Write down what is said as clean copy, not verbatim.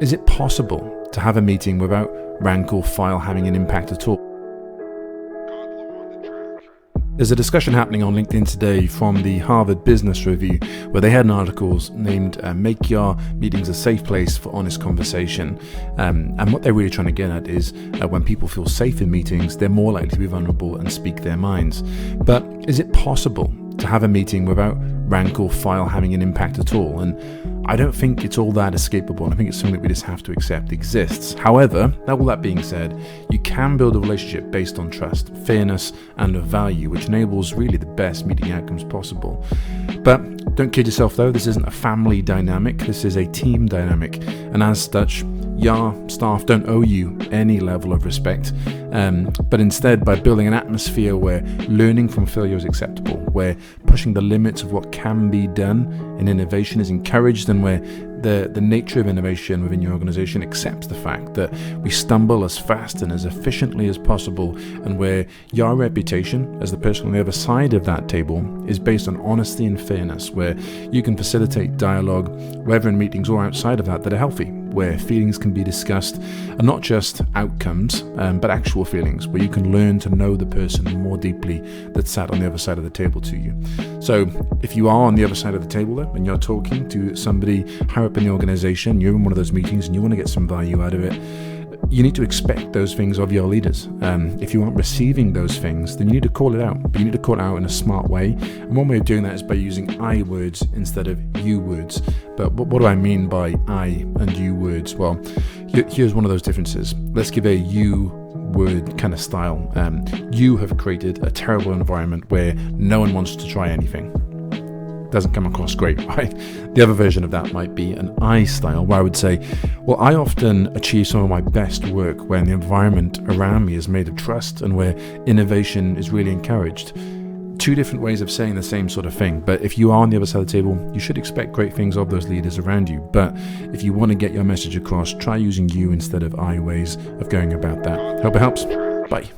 is it possible to have a meeting without rank or file having an impact at all? There's a discussion happening on LinkedIn today from the Harvard Business Review where they had an article named Make Your Meetings a Safe Place for Honest Conversation. And what they're really trying to get at is when people feel safe in meetings, they're more likely to be vulnerable and speak their minds. But is it possible to have a meeting without rank or file having an impact at all? And I don't think it's all that escapable. I think it's something that we just have to accept exists. However, all that being said, you can build a relationship based on trust, fairness, and a value, which enables really the best meeting outcomes possible. But don't kid yourself though, this isn't a family dynamic, this is a team dynamic. And as such, your staff don't owe you any level of respect, but instead by building an atmosphere where learning from failure is acceptable, where pushing the limits of what can be done in innovation is encouraged, and where the nature of innovation within your organization accepts the fact that we stumble as fast and as efficiently as possible, and where your reputation as the person on the other side of that table is based on honesty and fairness, where you can facilitate dialogue, whether in meetings or outside of that are healthy, where feelings can be discussed, and not just outcomes, but actual feelings, where you can learn to know the person more deeply that sat on the other side of the table to you. So if you are on the other side of the table there, and you're talking to somebody higher up in the organization, you're in one of those meetings and you want to get some value out of it, you need to expect those things of your leaders. If you aren't receiving those things, then you need to call it out. But you need to call it out in a smart way. And one way of doing that is by using I words instead of you words. But what do I mean by I and you words? Well, here's one of those differences. Let's give a you word kind of style. You have created a terrible environment where no one wants to try anything. Doesn't come across great, right? The other version of that might be an I style, where I would say, well, I often achieve some of my best work when the environment around me is made of trust and where innovation is really encouraged. Two different ways of saying the same sort of thing, but if you are on the other side of the table, you should expect great things of those leaders around you. But if you want to get your message across, try using you instead of I ways of going about that. Hope it helps. Bye.